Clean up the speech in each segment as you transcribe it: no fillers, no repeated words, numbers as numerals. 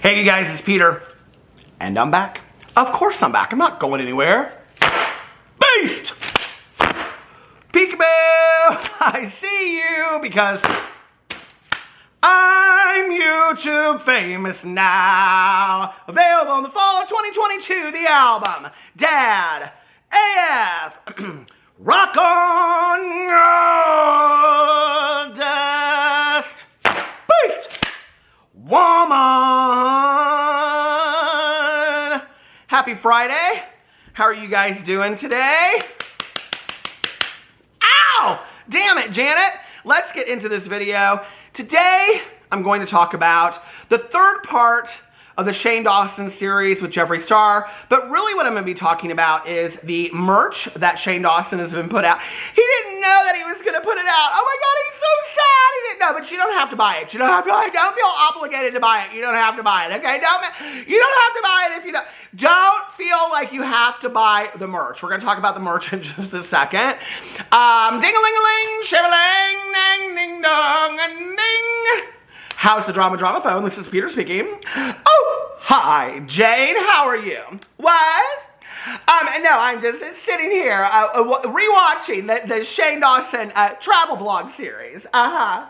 Hey you guys, it's Peter, and I'm back. Of course I'm back. I'm not going anywhere. Beast! Peekaboo! I see you because I'm YouTube famous now. Available in the fall of 2022, the album Dad AF. Rock on dust. Beast! Woman! Happy Friday. How are you guys doing today? Ow! Damn it, Janet. Let's get into this video. Today, I'm going to talk about the third part of the Shane Dawson series with Jeffree Star, but really what I'm going to be talking about is the merch that Shane Dawson has been put out. He didn't know that he was going to put it out. Oh my God, he's so sad. He didn't know, but you don't have to buy it. You don't have to buy it. Don't feel obligated to buy it. You don't have to buy it, okay? You don't have to buy it if you don't feel like you have to buy the merch. We're going to talk about the merch in just a second. Ding-a-ling-a-ling, shiv-a-ling, ding, ding, dong, and ding. How's the drama phone? This is Peter speaking. Oh, hi, Jane. How are you? What? No, I'm just sitting here rewatching the Shane Dawson travel vlog series. I'm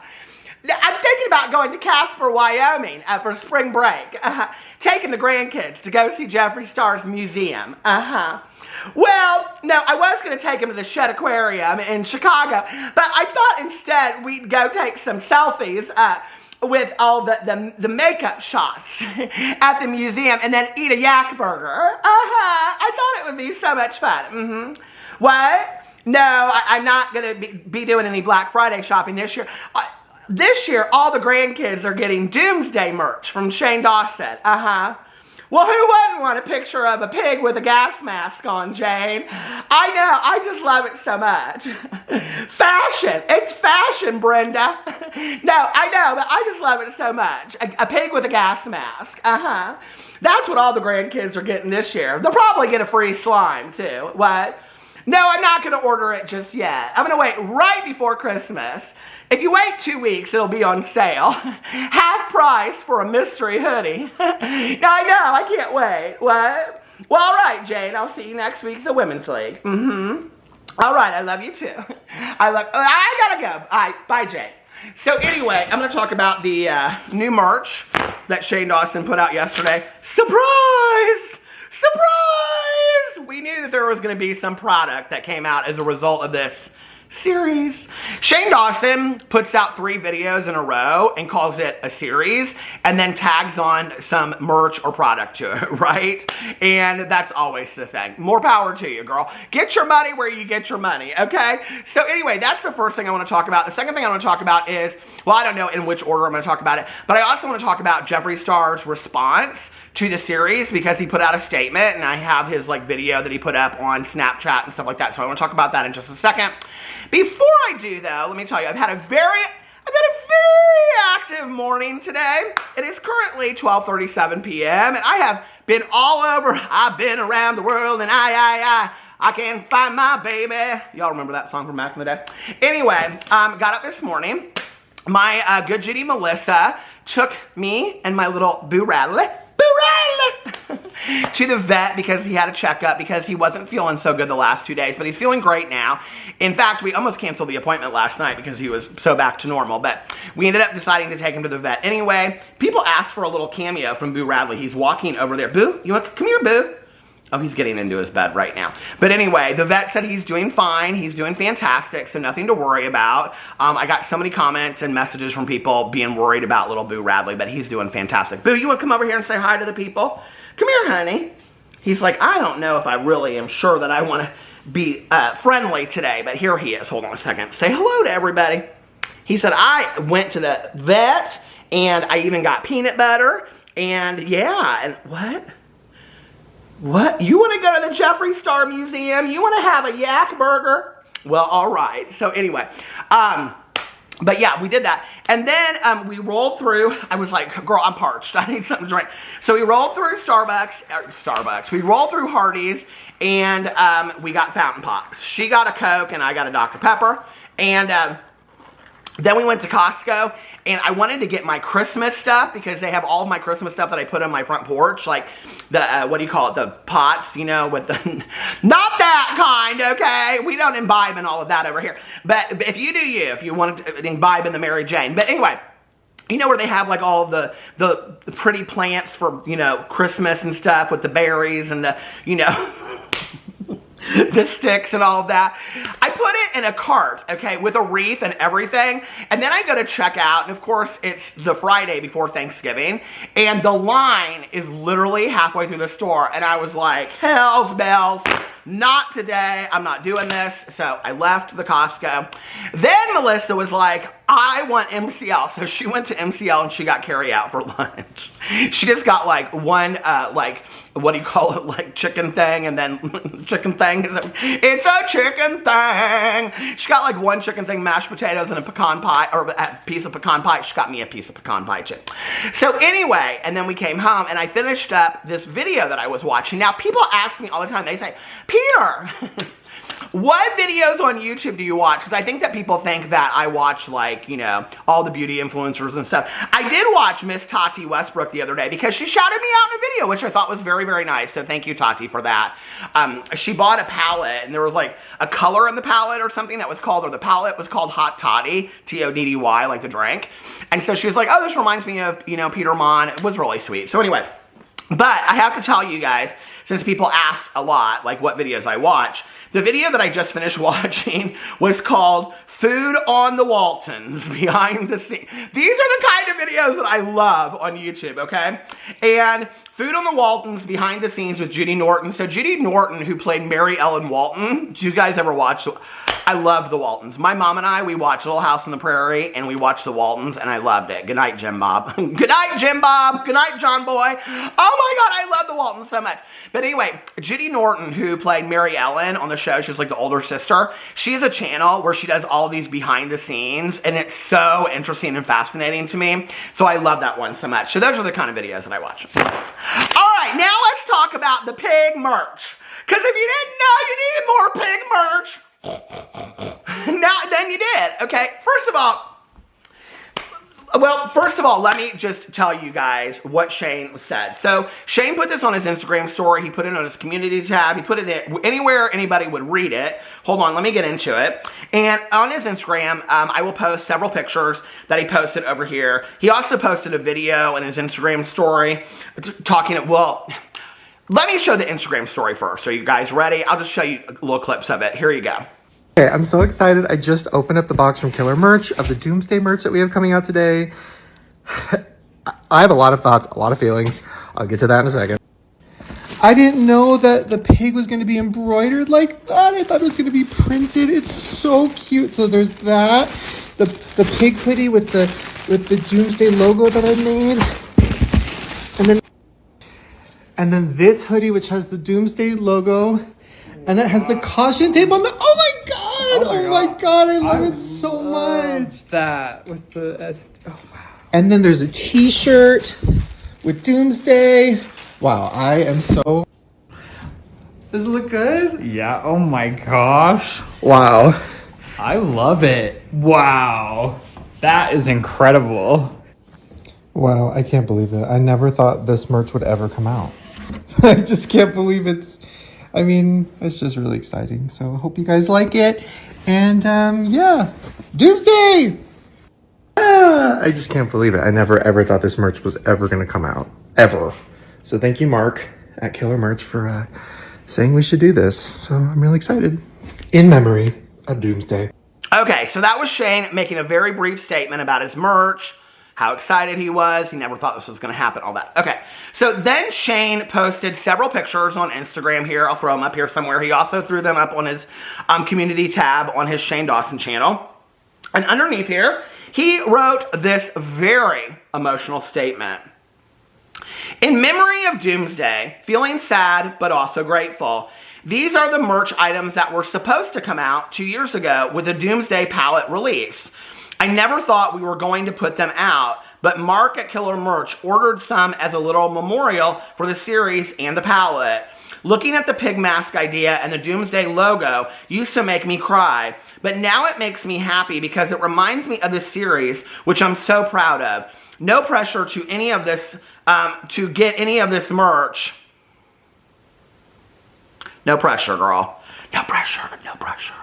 thinking about going to Casper, Wyoming for spring break. Taking the grandkids to go see Jeffree Star's museum. Well, no, I was going to take him to the Shed Aquarium in Chicago, but I thought instead we'd go take some selfies with all the makeup shots at the museum and then eat a yak burger. I thought it would be so much fun. What? No, I'm not going to be doing any Black Friday shopping this year. This year, all the grandkids are getting Doomsday merch from Shane Dawson. Well, who wouldn't want a picture of a pig with a gas mask on, Jane? I know, I just love it so much. Fashion, it's fashion, Brenda. No, I know, but I just love it so much. A pig with a gas mask, That's what all the grandkids are getting this year. They'll probably get a free slime, too. What? No, I'm not going to order it just yet. I'm going to wait right before Christmas. If you wait 2 weeks, it'll be on sale. Half price for a mystery hoodie. I know, I can't wait. What? Well, all right, Jane, I'll see you next week at the Women's League. All right, I love you too. I gotta go. All right, bye, Jane. So anyway, I'm going to talk about the new merch that Shane Dawson put out yesterday. Surprise! Surprise! We knew that there was going to be some product that came out as a result of this series. Shane Dawson puts out 3 videos in a row and calls it a series and then tags on some merch or product to it, right? And that's always the thing. More power to you, girl. Get your money where you get your money, okay? So anyway, that's the first thing I want to talk about. The second thing I want to talk about is, well, I don't know in which order I'm going to talk about it, but I also want to talk about Jeffree Star's response to the series because he put out a statement and I have his video that he put up on Snapchat and stuff like that. So I want to talk about that in just a second. Before I do though, let me tell you, I've had a very active morning today. It is currently 12:37 p.m. and I have been all over. I've been around the world and I can't find my baby. Y'all remember that song from back in the day? Anyway, got up this morning. My good Judy Melissa took me and my little Boo Rattler to the vet because he had a checkup because he wasn't feeling so good the last 2 days, but he's feeling great now. In fact, we almost canceled the appointment last night because he was so back to normal, but we ended up deciding to take him to the vet. Anyway, people asked for a little cameo from Boo Radley. He's walking over there. Boo, you want to come here, Boo? Oh, he's getting into his bed right now. But anyway, the vet said he's doing fine. He's doing fantastic, so nothing to worry about. I got so many comments and messages from people being worried about little Boo Radley, but he's doing fantastic. Boo, you want to come over here and say hi to the people? Come here, honey. He's like, I don't know if I really am sure that I want to be friendly today, but here he is. Hold on a second. Say hello to everybody. He said, I went to the vet, and I even got peanut butter, and yeah, and what? What? You want to go to the Jeffree Star Museum? You want to have a yak burger? Well, all right. So anyway, but yeah, we did that. And then we rolled through. I was like, girl, I'm parched. I need something to drink. So we rolled through Starbucks. We rolled through Hardee's, and we got fountain pops. She got a Coke, and I got a Dr. Pepper. And Then we went to Costco, and I wanted to get my Christmas stuff because they have all of my Christmas stuff that I put on my front porch, like the, what do you call it, the pots, you know, with the, not that kind, okay? We don't imbibe in all of that over here. But if you do you, if you want to imbibe in the Mary Jane. But anyway, you know where they have like all of the pretty plants for, you know, Christmas and stuff with the berries and the, you know, the sticks and all of that. I put it in a cart, okay, with a wreath and everything. And then I go to check out, and of course, it's the Friday before Thanksgiving. And the line is literally halfway through the store. And I was like, hell's bells. Not today. I'm not doing this. So I left the Costco. Then Melissa was like, I want MCL. So she went to MCL and she got carry out for lunch. She just got like one, like, what do you call it? Like chicken thing and then chicken thing. It's a chicken thing. She got like one chicken thing, mashed potatoes and a pecan pie, or a piece of pecan pie. She got me a piece of pecan pie too. So anyway, and then we came home and I finished up this video that I was watching. Now people ask me all the time, they say, Peter, what videos on YouTube do you watch? Because I think that people think that I watch, like, you know, all the beauty influencers and stuff. I did watch Miss Tati Westbrook the other day because she shouted me out in a video, which I thought was very, very nice. So thank you, Tati, for that. She bought a palette, and there was, like, a color in the palette or something that was called, or the palette was called Hot Toddy, T-O-D-D-Y, like the drink. And so she was like, oh, this reminds me of, you know, Peter Monn. It was really sweet. So anyway, but I have to tell you guys, since people ask a lot, like, what videos I watch, the video that I just finished watching was called Food on the Waltons, Behind the Scenes. These are the kind of videos that I love on YouTube, okay? And Food on the Waltons, Behind the Scenes with Judy Norton. So Judy Norton, who played Mary Ellen Walton, did you guys ever watch? I love the Waltons. My mom and I, we watched Little House on the Prairie, and we watched the Waltons, and I loved it. Good night, Jim Bob. Good night, Jim Bob. Good night, John Boy. Oh my God, I love the Waltons so much. But anyway, Judy Norton, who played Mary Ellen on the show, she's like the older sister. She has a channel where she does all these behind the scenes, and it's so interesting and fascinating to me. So I love that one so much. So those are the kind of videos that I watch. All right, now let's talk about the pig merch. Because if you didn't know you needed more pig merch, then you did. Okay, first of all, let me just tell you guys what Shane said. So Shane put this on his Instagram story. He put it on his community tab. He put it in anywhere anybody would read it. Hold on, let me get into it. And on his Instagram, I will post several pictures that he posted over here. He also posted a video in his Instagram story talking, well, let me show the Instagram story first. Are you guys ready? I'll just show you little clips of it. Here you go. Okay, I'm so excited. I just opened up the box from Killer Merch of the Doomsday merch that we have coming out today. I have a lot of thoughts, a lot of feelings. I'll get to that in a second. I didn't know that the pig was going to be embroidered like that. I thought it was going to be printed. It's so cute. So there's that. The pig hoodie with the Doomsday logo that I made. And then this hoodie, which has the Doomsday logo. And it has the caution tape on the... Oh my God! Oh my God, I love it so much. That with the oh wow. And then there's a t-shirt with Doomsday. Wow, I am so... Does it look good? Yeah, oh my gosh. Wow. I love it. Wow. That is incredible. Wow, I can't believe it. I never thought this merch would ever come out. I just can't believe it's... I mean, it's just really exciting. So I hope you guys like it. And yeah, Doomsday! I just can't believe it. I never ever thought this merch was ever going to come out. Ever. So thank you, Mark, at Killer Merch for saying we should do this. So I'm really excited. In memory of Doomsday. Okay, so that was Shane making a very brief statement about his merch, how excited he was. He never thought this was going to happen, all that. Okay, so then Shane posted several pictures on Instagram here. I'll throw them up here somewhere. He also threw them up on his community tab on his Shane Dawson channel. And underneath here, he wrote this very emotional statement. In memory of Doomsday, feeling sad but also grateful. These are the merch items that were supposed to come out 2 years ago with a Doomsday palette release. I never thought we were going to put them out, but Mark at Killer Merch ordered some as a little memorial for the series and the palette. Looking at the pig mask idea and the Doomsday logo used to make me cry, but now it makes me happy because it reminds me of the series, which I'm so proud of. No pressure to any of this, to get any of this merch. No pressure, girl. No pressure, no pressure.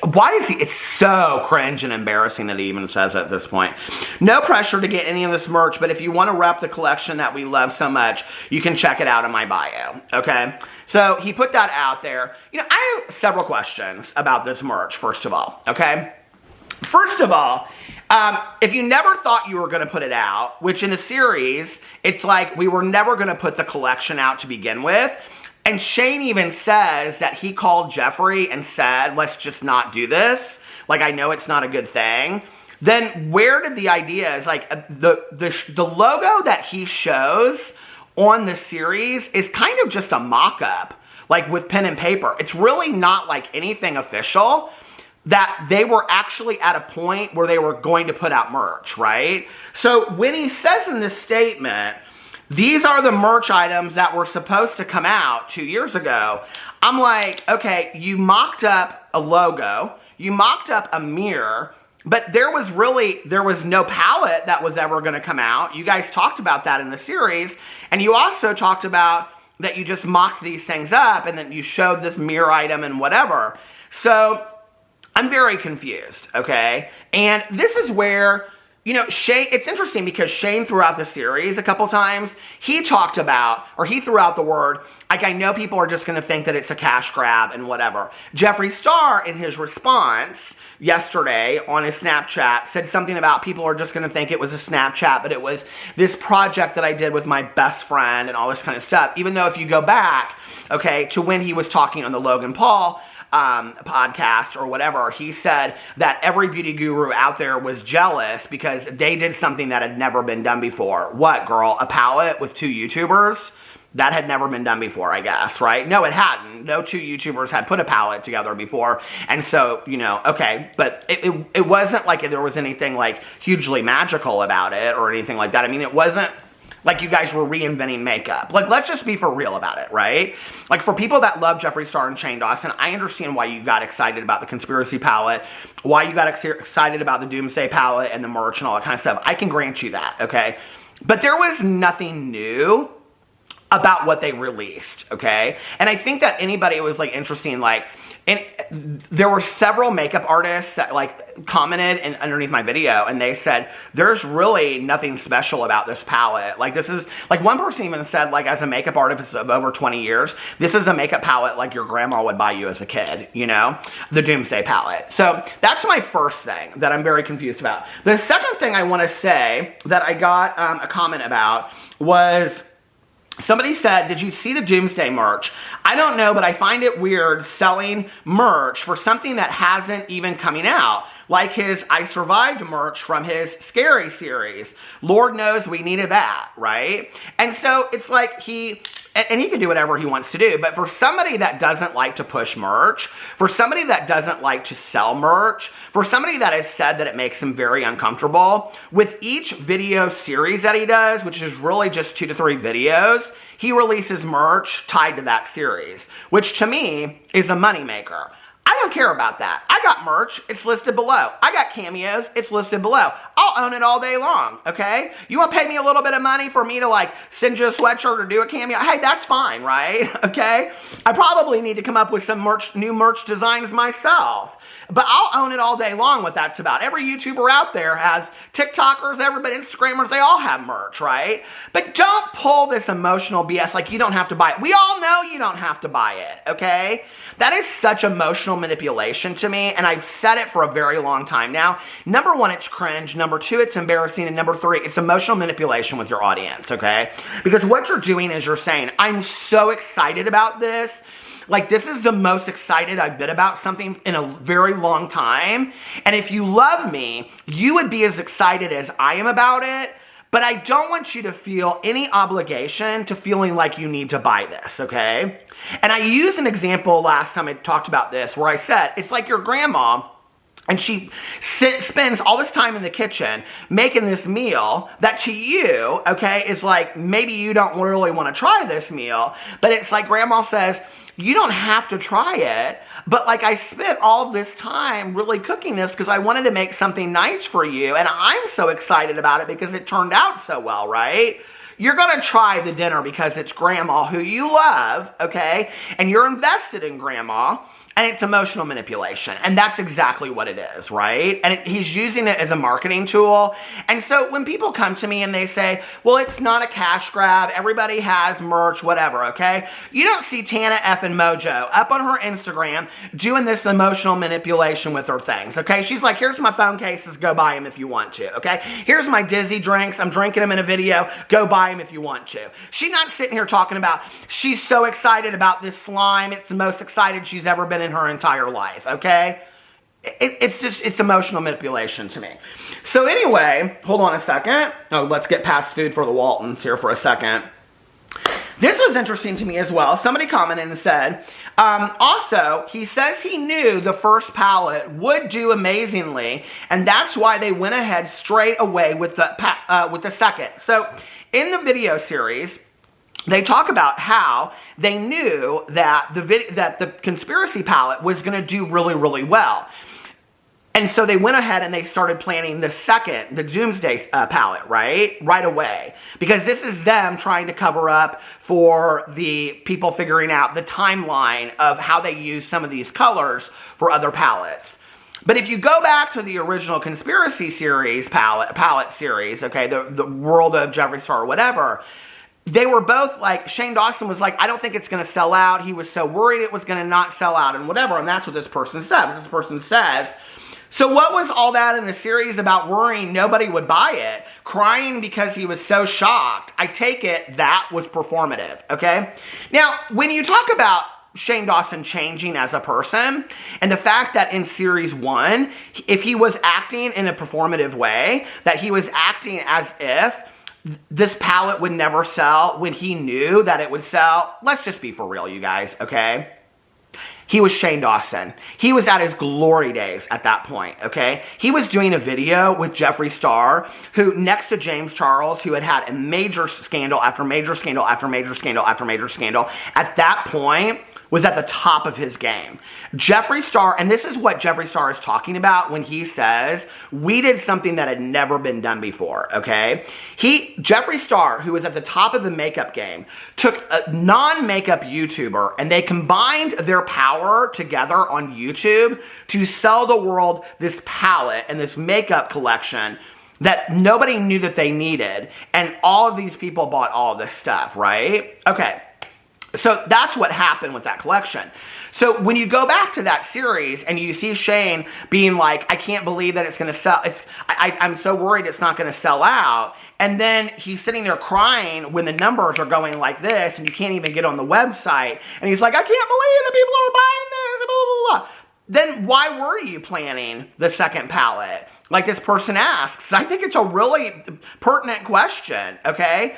Why is he? It's so cringe and embarrassing that he even says it at this point. No pressure to get any of this merch, but if you want to rep the collection that we love so much, you can check it out in my bio, okay? So he put that out there. You know, I have several questions about this merch, first of all, okay? First of all, if you never thought you were going to put it out, which in a series, it's like we were never going to put the collection out to begin with. And Shane even says that he called Jeffree and said, let's just not do this. Like, I know it's not a good thing. Then where did the idea is like the logo that he shows on the series is kind of just a mock-up, like with pen and paper. It's really not like anything official. That they were actually at a point where they were going to put out merch, right? So when he says in this statement, these are the merch items that were supposed to come out 2 years ago, I'm like, okay, you mocked up a logo, you mocked up a mirror, but there was no palette that was ever going to come out. You guys talked about that in the series, and you also talked about that you just mocked these things up, and then you showed this mirror item and whatever. So I'm very confused, okay? And this is where, you know, Shane, it's interesting because Shane throughout the series a couple times, he talked about, or he threw out the word, like, I know people are just going to think that it's a cash grab and whatever. Jeffree Star, in his response yesterday on his Snapchat, said something about people are just going to think it was a Snapchat, but it was this project that I did with my best friend and all this kind of stuff. Even though if you go back, okay, to when he was talking on the Logan Paul podcast or whatever, he said that every beauty guru out there was jealous because they did something that had never been done before. What, girl? A palette with 2 YouTubers? That had never been done before, I guess, right? No, it hadn't. No 2 YouTubers had put a palette together before. And so, you know, okay, but it wasn't like there was anything like hugely magical about it or anything like that. I mean, it wasn't like you guys were reinventing makeup. Like, let's just be for real about it, right? Like, for people that love Jeffree Star and Shane Dawson, I understand why you got excited about the Conspiracy palette, why you got excited about the Doomsday palette and the merch and all that kind of stuff. I can grant you that, okay? But there was nothing new about what they released, okay? And I think that anybody, it was, like, interesting, like, and there were several makeup artists that, like, commented underneath my video, and they said, there's really nothing special about this palette. Like, this is, like, one person even said, like, as a makeup artist of over 20 years, this is a makeup palette like your grandma would buy you as a kid, you know? The Doomsday palette. So, that's my first thing that I'm very confused about. The second thing I want to say that I got a comment about was, somebody said, did you see the Doomsday merch? I don't know, but I find it weird selling merch for something that hasn't even coming out. Like his I Survived merch from his Scary series. Lord knows we needed that, right? And so it's like he can do whatever he wants to do, but for somebody that doesn't like to push merch, for somebody that doesn't like to sell merch, for somebody that has said that it makes him very uncomfortable, with each video series that he does, which is really just 2 to 3 videos, he releases merch tied to that series, which to me is a moneymaker. I don't care about that. I got merch. It's listed below. I got cameos. It's listed below. I'll own it all day long, okay? You want to pay me a little bit of money for me to, like, send you a sweatshirt or do a cameo? Hey, that's fine, right? Okay? I probably need to come up with some new merch designs myself. But I'll own it all day long what that's about. Every YouTuber out there has TikTokers, everybody, Instagrammers, they all have merch, right? But don't pull this emotional BS like you don't have to buy it. We all know you don't have to buy it, okay? That is such emotional manipulation to me, and I've said it for a very long time now. Number 1, it's cringe. Number 2, it's embarrassing. And number 3, it's emotional manipulation with your audience, okay? Because what you're doing is you're saying, I'm so excited about this. Like, this is the most excited I've been about something in a very long time. And if you love me, you would be as excited as I am about it. But I don't want you to feel any obligation to feeling like you need to buy this, okay? And I used an example last time I talked about this where I said, it's like your grandma And she spends all this time in the kitchen making this meal that to you, okay, is like, maybe you don't really want to try this meal, but it's like Grandma says, you don't have to try it, but like I spent all this time really cooking this because I wanted to make something nice for you, and I'm so excited about it because it turned out so well, right? You're going to try the dinner because it's Grandma who you love, okay, and you're invested in Grandma. And it's emotional manipulation. And that's exactly what it is, right? And he's using it as a marketing tool. And so when people come to me and they say, well, it's not a cash grab. Everybody has merch, whatever, okay? You don't see Tana effing Mojo up on her Instagram doing this emotional manipulation with her things, okay? She's like, here's my phone cases. Go buy them if you want to, okay? Here's my Dizzy drinks. I'm drinking them in a video. Go buy them if you want to. She's not sitting here talking about she's so excited about this slime. It's the most excited she's ever been in her entire life, okay? It's emotional manipulation to me. So anyway, hold on a second. Oh, let's get past food for the Waltons here for a second. This was interesting to me as well. Somebody commented and said, also, he says he knew the first palette would do amazingly, and that's why they went ahead straight away with the second. So in the video series, they talk about how they knew that the conspiracy palette was going to do really, really well. And so they went ahead and they started planning the Doomsday palette, right away. Because this is them trying to cover up for the people figuring out the timeline of how they use some of these colors for other palettes. But if you go back to the original conspiracy series palette series, okay, the world of Jeffree Star or whatever, they were both like, Shane Dawson was like, I don't think it's going to sell out. He was so worried it was going to not sell out and whatever. And that's what this person says. This person says, so what was all that in the series about worrying nobody would buy it? Crying because he was so shocked. I take it that was performative, okay? Now, when you talk about Shane Dawson changing as a person, and the fact that in series 1, if he was acting in a performative way, that he was acting as if this palette would never sell when he knew that it would sell. Let's just be for real, you guys, okay? He was Shane Dawson. He was at his glory days at that point, okay? He was doing a video with Jeffree Star, who, next to James Charles, who had had a major scandal after major scandal after major scandal after major scandal, at that point was at the top of his game. Jeffree Star, and this is what Jeffree Star is talking about when he says, we did something that had never been done before, okay? Jeffree Star, who was at the top of the makeup game, took a non-makeup YouTuber and they combined their power together on YouTube to sell the world this palette and this makeup collection that nobody knew that they needed. And all of these people bought all of this stuff, right? Okay. So that's what happened with that collection. So when you go back to that series and you see Shane being like, I can't believe that it's going to sell. I'm so worried it's not going to sell out. And then he's sitting there crying when the numbers are going like this and you can't even get on the website. And he's like, I can't believe that people are buying this, blah, blah, blah. Then why were you planning the second palette? Like this person asks. I think it's a really pertinent question, okay?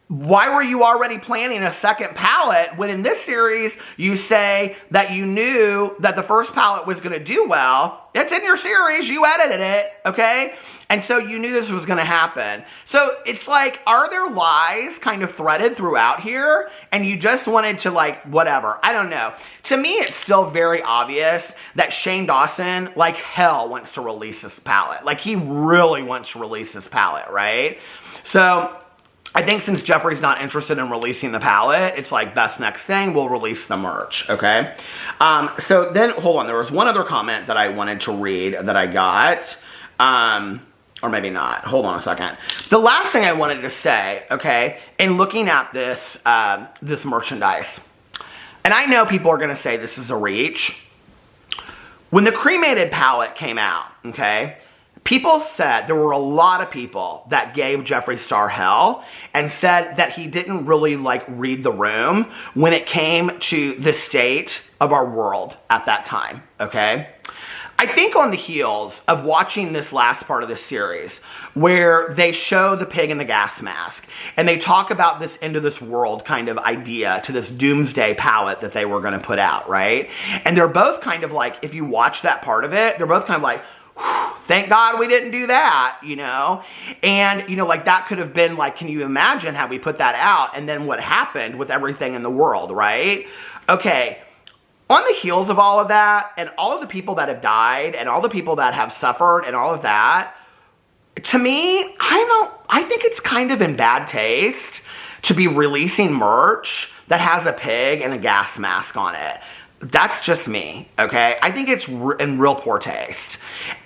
Why were you already planning a second palette when in this series you say that you knew that the first palette was going to do well? It's in your series. You edited it, okay? And so you knew this was going to happen. So it's like, are there lies kind of threaded throughout here? And you just wanted to like, whatever. I don't know. To me, it's still very obvious that Shane Dawson, like hell, wants to release this palette. Like he really wants to release this palette, right? So I think since Jeffree's not interested in releasing the palette, it's like, best next thing, we'll release the merch, okay? So then, hold on, there was one other comment that I wanted to read that I got, or maybe not. Hold on a second. The last thing I wanted to say, okay, in looking at this, this merchandise, and I know people are going to say this is a reach. When the cremated palette came out, okay, people said, there were a lot of people that gave Jeffree Star hell and said that he didn't really like read the room when it came to the state of our world at that time, okay? I think on the heels of watching this last part of this series where they show the pig in the gas mask and they talk about this end of this world kind of idea to this doomsday palette that they were going to put out, right? And they're both kind of like, if you watch that part of it, they're both kind of like, Thank God we didn't do that, you know? And, you know, like that could have been like, can you imagine how we put that out and then what happened with everything in the world, right? Okay, on the heels of all of that and all of the people that have died and all the people that have suffered and all of that, to me, I think it's kind of in bad taste to be releasing merch that has a pig and a gas mask on it. That's just me, okay? I think it's in real poor taste.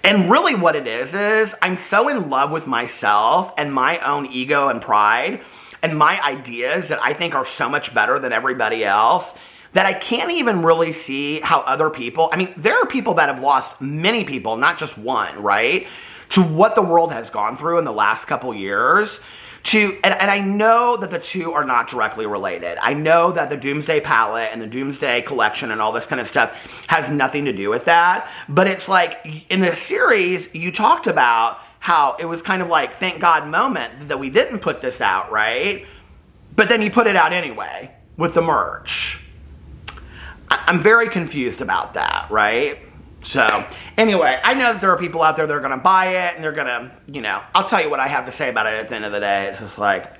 And really what it is I'm so in love with myself and my own ego and pride and my ideas that I think are so much better than everybody else that I can't even really see how other people, I mean, there are people that have lost many people, not just one, right? To what the world has gone through in the last couple years. And I know that the two are not directly related. I know that the Doomsday palette and the Doomsday collection and all this kind of stuff has nothing to do with that. But it's like, in the series, you talked about how it was kind of like, thank God moment that we didn't put this out, right? But then you put it out anyway with the merch. I'm very confused about that, right? So, anyway, I know that there are people out there that are going to buy it, and they're going to, you know, I'll tell you what I have to say about it at the end of the day. It's just like,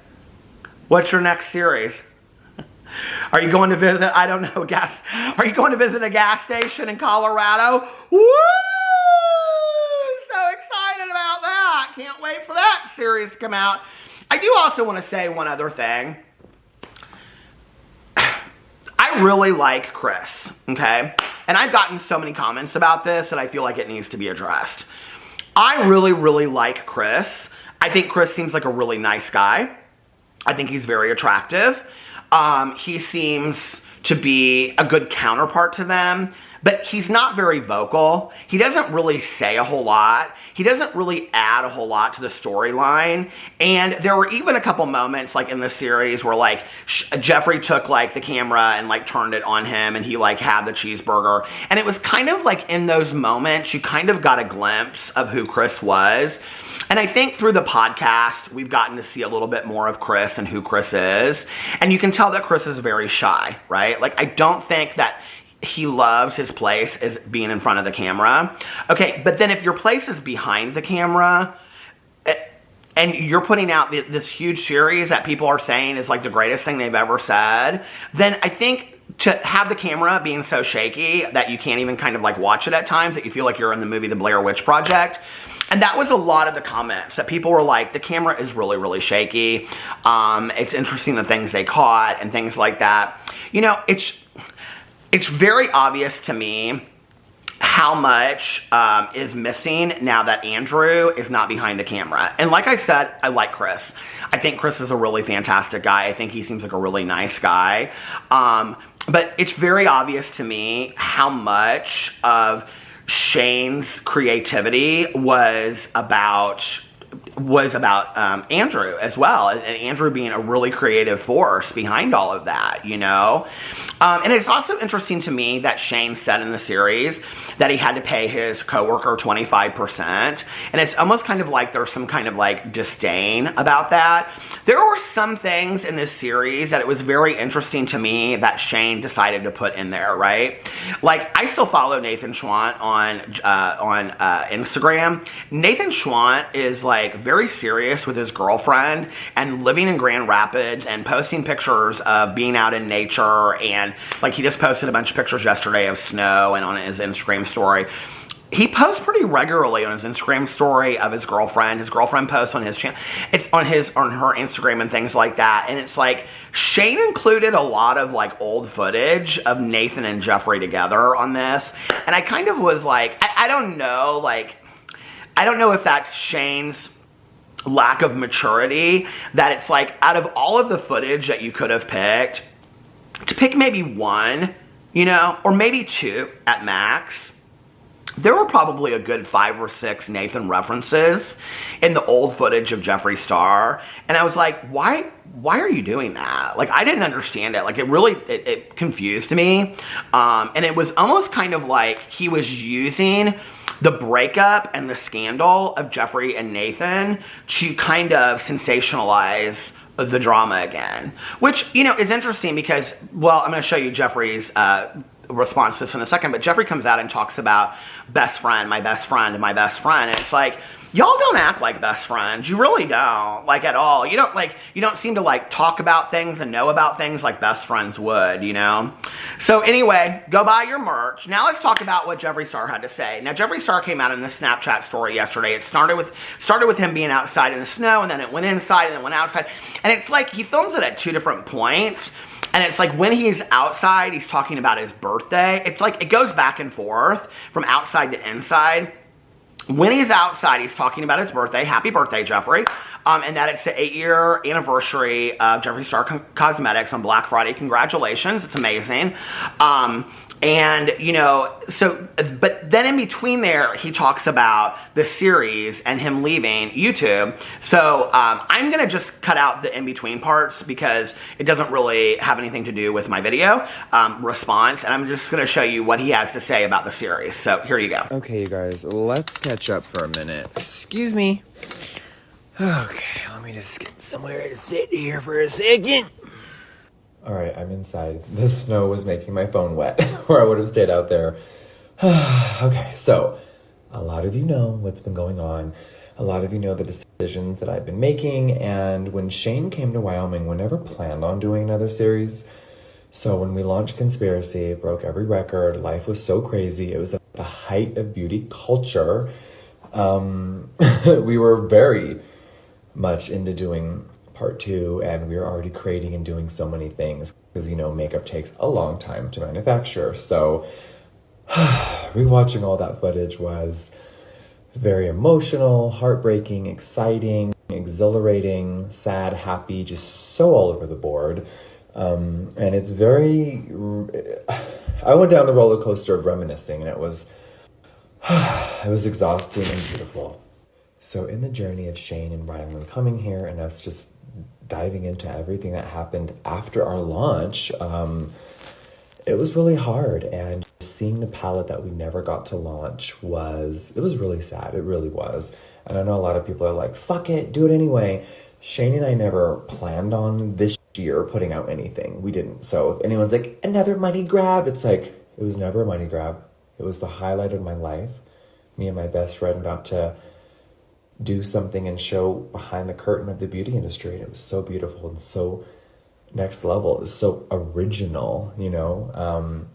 what's your next series? Are you going to visit, I don't know, are you going to visit a gas station in Colorado? Woo! So excited about that. Can't wait for that series to come out. I do also want to say one other thing. I really like Chris, okay? And I've gotten so many comments about this that I feel like it needs to be addressed. I really, really like Chris. I think Chris seems like a really nice guy. I think he's very attractive. He seems to be a good counterpart to them, but he's not very vocal. He doesn't really say a whole lot. He doesn't really add a whole lot to the storyline. And there were even a couple moments like in the series where like Jeffree took like the camera and like turned it on him and he like had the cheeseburger. And it was kind of like in those moments, you kind of got a glimpse of who Chris was. And I think through the podcast, we've gotten to see a little bit more of Chris and who Chris is. And you can tell that Chris is very shy, right? Like, I don't think that he loves his place as being in front of the camera. Okay, but then if your place is behind the camera, and you're putting out this huge series that people are saying is like the greatest thing they've ever said, then I think to have the camera being so shaky that you can't even kind of like watch it at times, that you feel like you're in the movie The Blair Witch Project. And that was a lot of the comments that people were like, the camera is really, really shaky. It's interesting the things they caught and things like that. You know, it's very obvious to me how much is missing now that Andrew is not behind the camera. And like I said, I like Chris. I think Chris is a really fantastic guy. I think he seems like a really nice guy. But it's very obvious to me how much of Shane's creativity was about Andrew as well, and Andrew being a really creative force behind all of that, you know? And it's also interesting to me that Shane said in the series that he had to pay his coworker 25%, and it's almost kind of like there's some kind of like disdain about that. There were some things in this series that it was very interesting to me that Shane decided to put in there, right? Like, I still follow Nathan Schwandt on Instagram. Nathan Schwandt is like very serious with his girlfriend and living in Grand Rapids and posting pictures of being out in nature, and like he just posted a bunch of pictures yesterday of snow and on his Instagram story. He posts pretty regularly on his Instagram story of his girlfriend. His girlfriend posts on his channel. It's on her Instagram and things like that. And it's like Shane included a lot of like old footage of Nathan and Jeffree together on this. And I kind of was like, I don't know, like, I don't know if that's Shane's lack of maturity, that it's like out of all of the footage that you could have picked, to pick maybe one, you know, or maybe two at max. There were probably a good 5 or 6 Nathan references in the old footage of Jeffree Star. And I was like, why are you doing that? Like, I didn't understand it. Like, it confused me. And it was almost kind of like he was using the breakup and the scandal of Jeffree and Nathan to kind of sensationalize the drama again. Which, you know, is interesting because, well, I'm going to show you Jeffree's response to this in a second, but Jeffree comes out and talks about best friend, my best friend, and my best friend. And it's like, y'all don't act like best friends. You really don't, like, at all. You don't seem to, like, talk about things and know about things like best friends would, you know? So anyway, go buy your merch. Now let's talk about what Jeffree Star had to say. Now, Jeffree Star came out in this Snapchat story yesterday. It started with him being outside in the snow, and then it went inside, and then went outside. And it's like, he films it at 2 different points. And it's like when he's outside, he's talking about his birthday. It's like it goes back and forth from outside to inside. When he's outside, he's talking about his birthday. Happy birthday, Jeffree. And that it's the 8-year anniversary of Jeffree Star Cosmetics on Black Friday. Congratulations. It's amazing. And, you know, so, but then in between there, he talks about the series and him leaving YouTube. So I'm going to just cut out the in-between parts because it doesn't really have anything to do with my video response. And I'm just going to show you what he has to say about the series. So here you go. Okay, you guys, let's catch up for a minute. Excuse me. Okay, let me just get somewhere to sit here for a second. All right, I'm inside. The snow was making my phone wet, or I would have stayed out there. Okay, so a lot of you know what's been going on. A lot of you know the decisions that I've been making, and when Shane came to Wyoming, we never planned on doing another series. So when we launched Conspiracy, it broke every record. Life was so crazy. It was at the height of beauty culture. We were very much into doing part 2, and we were already creating and doing so many things because, you know, makeup takes a long time to manufacture. So rewatching all that footage was very emotional, heartbreaking, exciting, exhilarating, sad, happy, just so all over the board. And it's very, I went down the roller coaster of reminiscing, and it was exhausting and beautiful. So in the journey of Shane and Rylan coming here and us just diving into everything that happened after our launch, it was really hard. And seeing the palette that we never got to launch it was really sad. It really was. And I know a lot of people are like, fuck it, do it anyway. Shane and I never planned on this year putting out anything. We didn't. So if anyone's like, another money grab, it's like, it was never a money grab. It was the highlight of my life. Me and my best friend got to do something and show behind the curtain of the beauty industry. And it was so beautiful and so next level. It was so original, you know?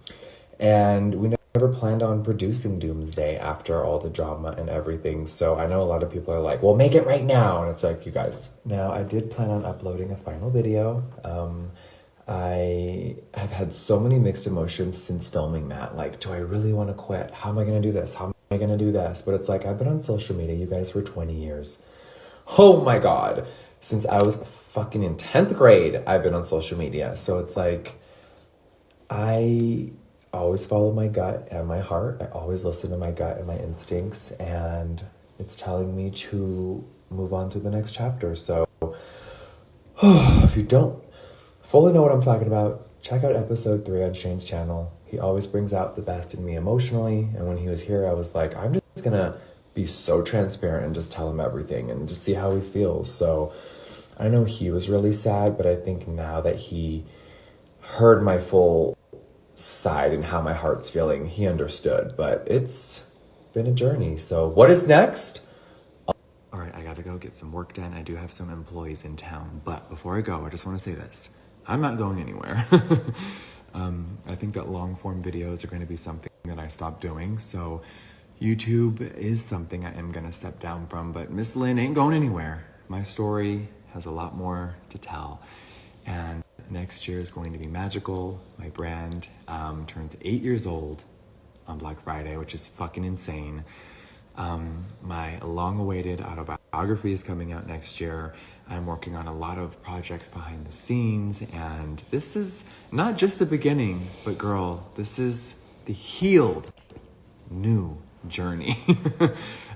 And we never planned on producing Doomsday after all the drama and everything. So I know a lot of people are like, well, make it right now. And it's like, you guys. Now, I did plan on uploading a final video. I have had so many mixed emotions since filming that. Like, do I really want to quit? How am I going to do this? How am I going to do this? But it's like, I've been on social media, you guys, for 20 years. Oh my God. Since I was fucking in 10th grade, I've been on social media. So it's like, I always follow my gut and my heart. I always listen to my gut and my instincts. And it's telling me to move on to the next chapter. So if you don't fully know what I'm talking about, check out episode 3 on Shane's channel. He always brings out the best in me emotionally. And when he was here, I was like, I'm just gonna be so transparent and just tell him everything and just see how he feels. So I know he was really sad, but I think now that he heard my full side and how my heart's feeling, he understood. But it's been a journey. So what is next? All right, I gotta go get some work done. I do have some employees in town, but before I go, I just want to say this. I'm not going anywhere. I think that long form videos are going to be something that I stopped doing. So YouTube is something I am going to step down from, but Miss Lynn ain't going anywhere. My story has a lot more to tell. And next year is going to be magical. My brand turns 8 years old on Black Friday, which is fucking insane. My long-awaited autobiography is coming out next year. I'm working on a lot of projects behind the scenes, and this is not just the beginning, but girl, this is the healed new journey.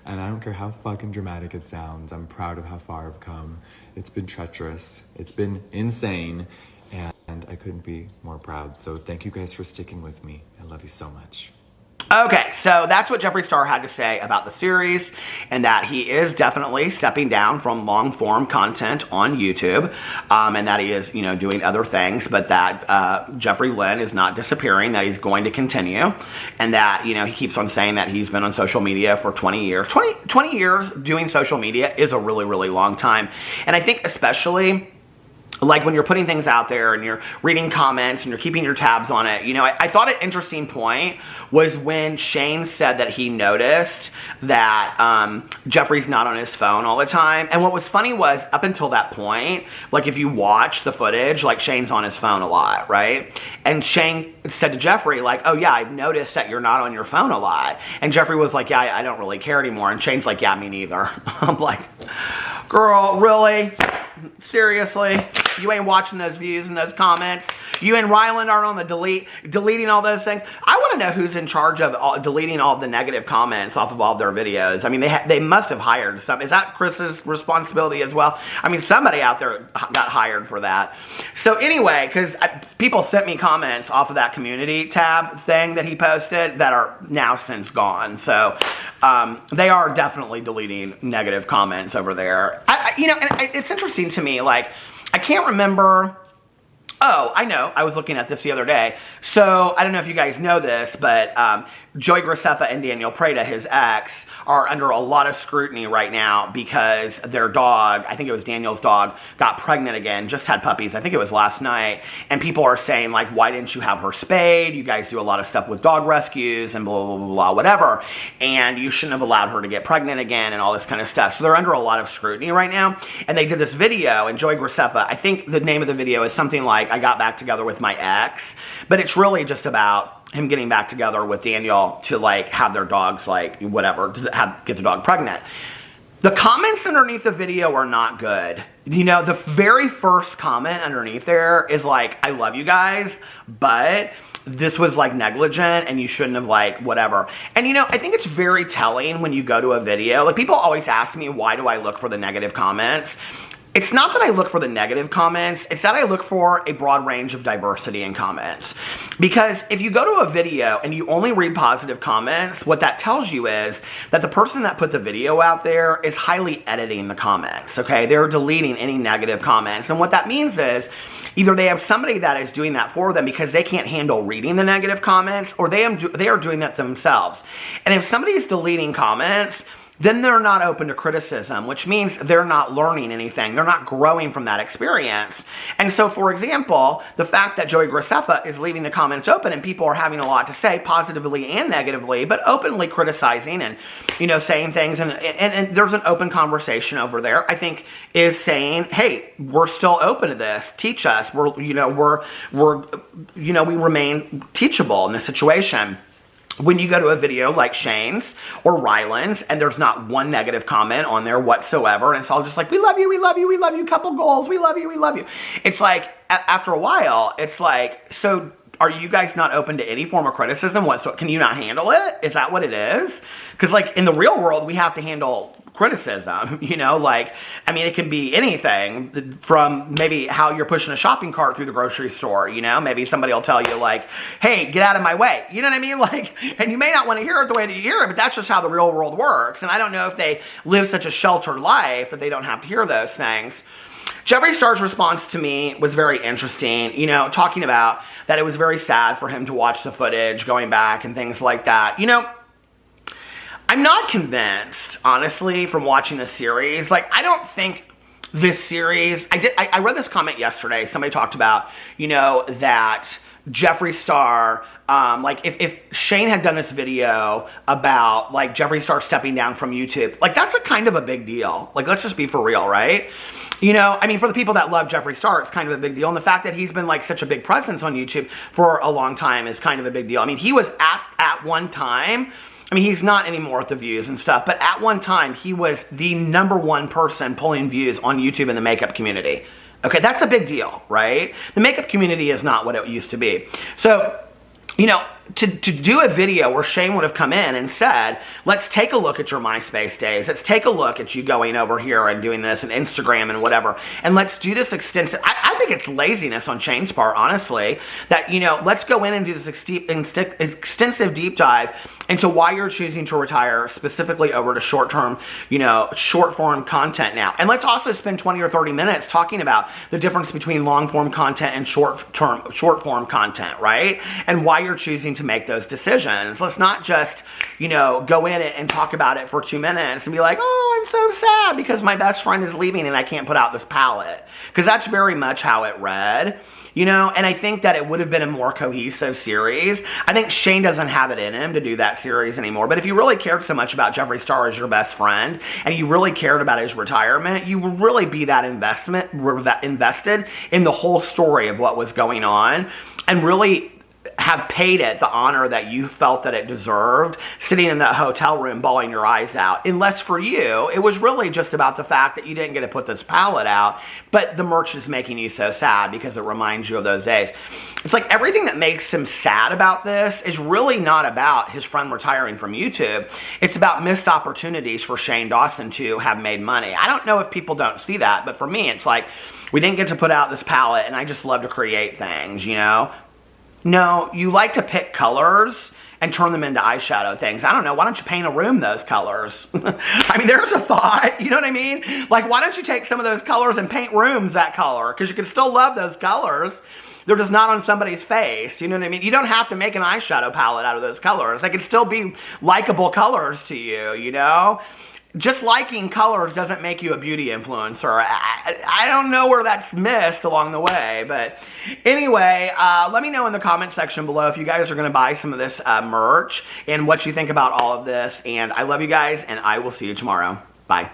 And I don't care how fucking dramatic it sounds. I'm proud of how far I've come. It's been treacherous. It's been insane, and I couldn't be more proud. So thank you guys for sticking with me. I love you so much. Okay, so that's what Jeffree Star had to say about the series, and that he is definitely stepping down from long-form content on YouTube, and that he is, you know, doing other things, but that Jeffrey Lynn is not disappearing, that he's going to continue, and that, you know, he keeps on saying that he's been on social media for 20 years. 20 years doing social media is a really, really long time, and I think especially like when you're putting things out there and you're reading comments and you're keeping your tabs on it, you know, I thought an interesting point was when Shane said that he noticed that Jeffree's not on his phone all the time. And what was funny was, up until that point, like if you watch the footage, like Shane's on his phone a lot, right? And Shane said to Jeffree, like, oh yeah, I've noticed that you're not on your phone a lot. And Jeffree was like, yeah, I don't really care anymore. And Shane's like, yeah, me neither. I'm like, girl, really? Seriously? You ain't watching those views and those comments? You and Ryland aren't on the deleting all those things? I want to know who's in charge of deleting all of the negative comments off of all of their videos. I mean, they must have hired some. Is that Chris's responsibility as well? I mean, somebody out there got hired for that. So anyway, because people sent me comments off of that community tab thing that he posted that are now since gone. So they are definitely deleting negative comments over there. You know, and it's interesting to me, like, I can't remember. Oh, I know. I was looking at this the other day. So, I don't know if you guys know this, but Joey Graceffa and Daniel Prada, his ex, are under a lot of scrutiny right now because their dog, I think it was Daniel's dog, got pregnant again, just had puppies. I think it was last night. And people are saying, like, why didn't you have her spayed? You guys do a lot of stuff with dog rescues and blah, blah, blah, blah, whatever. And you shouldn't have allowed her to get pregnant again and all this kind of stuff. So, they're under a lot of scrutiny right now. And they did this video, and Joey Graceffa, I think the name of the video is something like, I got back together with my ex, but it's really just about him getting back together with Daniel to, like, have their dogs, like, whatever, to get the dog pregnant. The comments underneath the video are not good. You know, the very first comment underneath there is like, I love you guys, but this was, like, negligent and you shouldn't have, like, whatever. And, you know, I think it's very telling when you go to a video. Like, people always ask me, why do I look for the negative comments? It's not that I look for the negative comments, it's that I look for a broad range of diversity in comments. Because if you go to a video and you only read positive comments, what that tells you is that the person that put the video out there is highly editing the comments, okay? They're deleting any negative comments. And what that means is either they have somebody that is doing that for them because they can't handle reading the negative comments, or they are doing that themselves. And if somebody is deleting comments, then they're not open to criticism, which means they're not learning anything. They're not growing from that experience. And so, for example, the fact that Joey Graceffa is leaving the comments open and people are having a lot to say, positively and negatively, but openly criticizing and, you know, saying things, and there's an open conversation over there, I think, is saying, hey, we're still open to this. Teach us. We remain teachable in this situation. When you go to a video like Shane's or Ryland's and there's not one negative comment on there whatsoever, and it's all just like, we love you, we love you, we love you, couple goals, we love you, we love you. It's like, after a while, it's like, so are you guys not open to any form of criticism? Can you not handle it? Is that what it is? Because, like, in the real world, we have to handle criticism, you know, like, I mean, it can be anything from maybe how you're pushing a shopping cart through the grocery store, you know, maybe somebody will tell you, like, hey, get out of my way, you know what I mean, like, and you may not want to hear it the way that you hear it, but that's just how the real world works, and I don't know if they live such a sheltered life that they don't have to hear those things. Jeffree Star's response to me was very interesting, you know, talking about that it was very sad for him to watch the footage going back and things like that. You know, I'm not convinced, honestly, from watching the series. Like, I don't think this series, I read this comment yesterday. Somebody talked about, you know, that Jeffree Star, like, if Shane had done this video about, like, Jeffree Star stepping down from YouTube, like, that's a kind of a big deal. Like, let's just be for real, right? You know, I mean, for the people that love Jeffree Star, it's kind of a big deal. And the fact that he's been, like, such a big presence on YouTube for a long time is kind of a big deal. I mean, he was at one time, I mean, he's not anymore with the views and stuff, but at one time, he was the #1 person pulling views on YouTube in the makeup community. Okay, that's a big deal, right? The makeup community is not what it used to be. So, you know, to do a video where Shane would have come in and said, let's take a look at your MySpace days. Let's take a look at you going over here and doing this and Instagram and whatever. And let's do this extensive. I think it's laziness on Shane's part, honestly, that, you know, let's go in and do this extensive deep dive into why you're choosing to retire specifically over to short-term, you know, short-form content now. And let's also spend 20 or 30 minutes talking about the difference between long-form content and short-form content, right? And why you're choosing to make those decisions. Let's not just, you know, go in it and talk about it for 2 minutes and be like, oh, I'm so sad because my best friend is leaving and I can't put out this palette. Because that's very much how it read. You know, and I think that it would have been a more cohesive series. I think Shane doesn't have it in him to do that series anymore. But if you really cared so much about Jeffree Star as your best friend, and you really cared about his retirement, you would really be that invested in the whole story of what was going on, and really have paid it the honor that you felt that it deserved, sitting in that hotel room bawling your eyes out. Unless for you, it was really just about the fact that you didn't get to put this palette out, but the merch is making you so sad because it reminds you of those days. It's like everything that makes him sad about this is really not about his friend retiring from YouTube. It's about missed opportunities for Shane Dawson to have made money. I don't know if people don't see that, but for me, it's like, we didn't get to put out this palette, and I just love to create things, you know? No, you like to pick colors and turn them into eyeshadow things. I don't know, why don't you paint a room those colors? I mean, there's a thought, you know what I mean? Like, why don't you take some of those colors and paint rooms that color? Because you can still love those colors. They're just not on somebody's face, you know what I mean? You don't have to make an eyeshadow palette out of those colors. They can still be likable colors to you, you know? Just liking colors doesn't make you a beauty influencer. I don't know where that's missed along the way. But anyway, let me know in the comment section below if you guys are going to buy some of this merch and what you think about all of this. And I love you guys, and I will see you tomorrow. Bye.